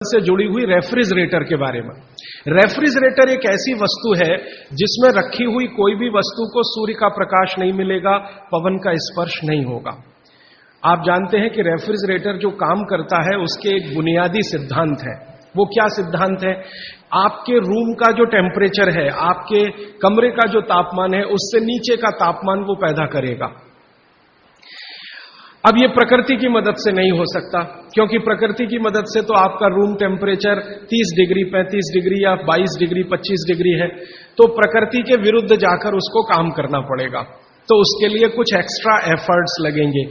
से जुड़ी हुई रेफ्रिजरेटर के बारे में। रेफ्रिजरेटर एक ऐसी वस्तु है जिसमें रखी हुई कोई भी वस्तु को सूर्य का प्रकाश नहीं मिलेगा, पवन का स्पर्श नहीं होगा। आप जानते हैं कि रेफ्रिजरेटर जो काम करता है उसके एक बुनियादी सिद्धांत है। वो क्या सिद्धांत है? आपके रूम का जो टेम्परेचर है, आपके कमरे का जो तापमान है, उससे नीचे का तापमान वो पैदा करेगा। अब ये प्रकृति की मदद से नहीं हो सकता, क्योंकि प्रकृति की मदद से तो आपका रूम टेम्परेचर 30 डिग्री, 35 डिग्री या 22 डिग्री, 25 डिग्री है, तो प्रकृति के विरुद्ध जाकर उसको काम करना पड़ेगा। तो उसके लिए कुछ एक्स्ट्रा एफर्ट्स लगेंगे।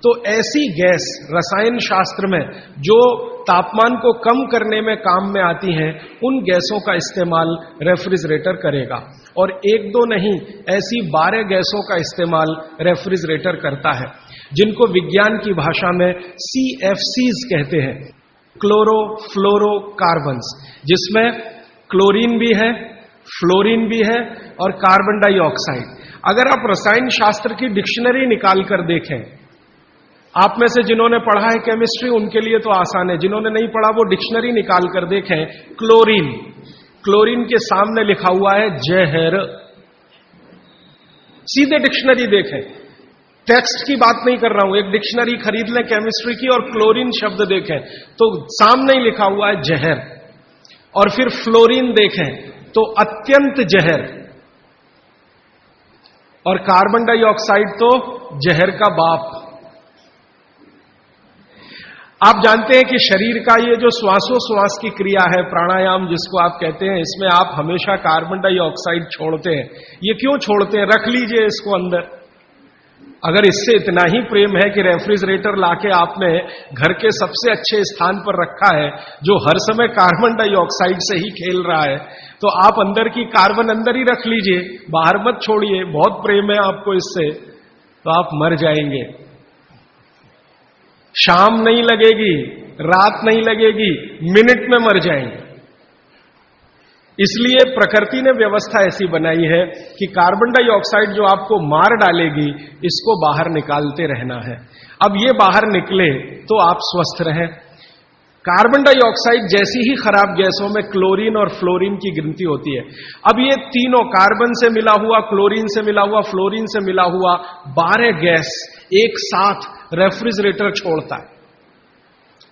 तो ऐसी गैस रसायन शास्त्र में जो तापमान को कम करने में काम में आती हैं, उन गैसों का इस्तेमाल रेफ्रिजरेटर करेगा। और एक दो नहीं, ऐसी 12 गैसों का इस्तेमाल रेफ्रिजरेटर करता है, जिनको विज्ञान की भाषा में CFCs कहते हैं, क्लोरो फ्लोरो कार्बन्स, जिसमें क्लोरीन भी है, फ्लोरीन भी है और कार्बन डाइऑक्साइड। अगर आप रसायन शास्त्र की डिक्शनरी निकाल कर देखें, आप में से जिन्होंने पढ़ा है केमिस्ट्री उनके लिए तो आसान है, जिन्होंने नहीं पढ़ा वो डिक्शनरी निकाल कर देखें। क्लोरीन, क्लोरीन के सामने लिखा हुआ है जहर। सीधे डिक्शनरी देखें, टेक्स्ट की बात नहीं कर रहा हूं, एक डिक्शनरी खरीद लें केमिस्ट्री की और क्लोरीन शब्द देखें तो सामने ही लिखा हुआ है जहर। और फिर फ्लोरीन देखें तो अत्यंत जहर, और कार्बन डाइऑक्साइड तो जहर का बाप। आप जानते हैं कि शरीर का ये जो श्वासोश्वास की क्रिया है, प्राणायाम जिसको आप कहते हैं, इसमें आप हमेशा कार्बन डाइऑक्साइड छोड़ते हैं। ये क्यों छोड़ते हैं? रख लीजिए इसको अंदर। अगर इससे इतना ही प्रेम है कि रेफ्रिजरेटर लाके आपने घर के सबसे अच्छे स्थान पर रखा है, जो हर समय कार्बन डाइऑक्साइड से ही खेल रहा है, तो आप अंदर की कार्बन अंदर ही रख लीजिए, बाहर मत छोड़िए। बहुत प्रेम है आपको इससे, तो आप मर जाएंगे। शाम नहीं लगेगी, रात नहीं लगेगी, मिनट में मर जाएंगे। इसलिए प्रकृति ने व्यवस्था ऐसी बनाई है कि कार्बन डाइऑक्साइड जो आपको मार डालेगी, इसको बाहर निकालते रहना है। अब ये बाहर निकले तो आप स्वस्थ रहें। कार्बन डाइऑक्साइड जैसी ही खराब गैसों में क्लोरीन और फ्लोरीन की गिनती होती है। अब ये तीनों, कार्बन से मिला हुआ, क्लोरीन से मिला हुआ, फ्लोरीन से मिला हुआ 12 गैस एक साथ रेफ्रिजरेटर छोड़ता है।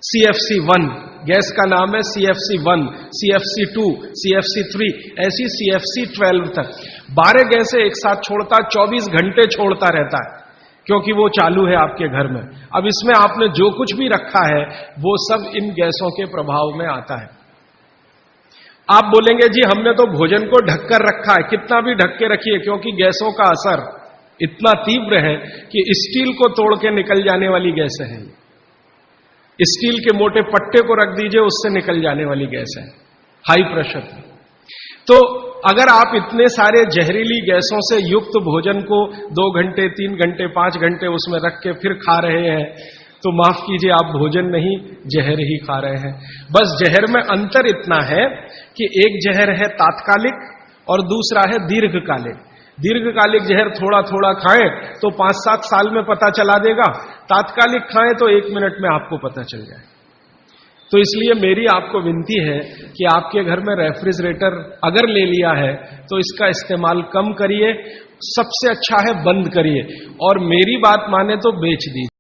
CFC1 गैस का नाम है, CFC1, CFC2, CFC3, ऐसी CFC12 तक 12 गैसें एक साथ छोड़ता, 24 घंटे छोड़ता रहता है, क्योंकि वो चालू है आपके घर में। अब इसमें आपने जो कुछ भी रखा है वो सब इन गैसों के प्रभाव में आता है। आप बोलेंगे जी हमने तो भोजन को ढककर रखा है। कितना भी ढक के रखिए, क्योंकि गैसों का असर इतना तीव्र है कि स्टील को तोड़ के निकल जाने वाली गैसें हैं। स्टील के मोटे पट्टे को रख दीजिए, उससे निकल जाने वाली गैस है, हाई प्रेशर। तो अगर आप इतने सारे जहरीली गैसों से युक्त भोजन को 2 घंटे, 3 घंटे, 5 घंटे उसमें रख के फिर खा रहे हैं, तो माफ कीजिए, आप भोजन नहीं जहर ही खा रहे हैं। बस जहर में अंतर इतना है कि एक जहर है तात्कालिक और दूसरा है दीर्घकालिक। दीर्घकालिक जहर थोड़ा थोड़ा खाएं तो 5-7 साल में पता चला देगा, तात्कालिक खाएं तो 1 मिनट में आपको पता चल जाए। तो इसलिए मेरी आपको विनती है कि आपके घर में रेफ्रिजरेटर अगर ले लिया है तो इसका इस्तेमाल कम करिए, सबसे अच्छा है बंद करिए, और मेरी बात माने तो बेच दीजिए।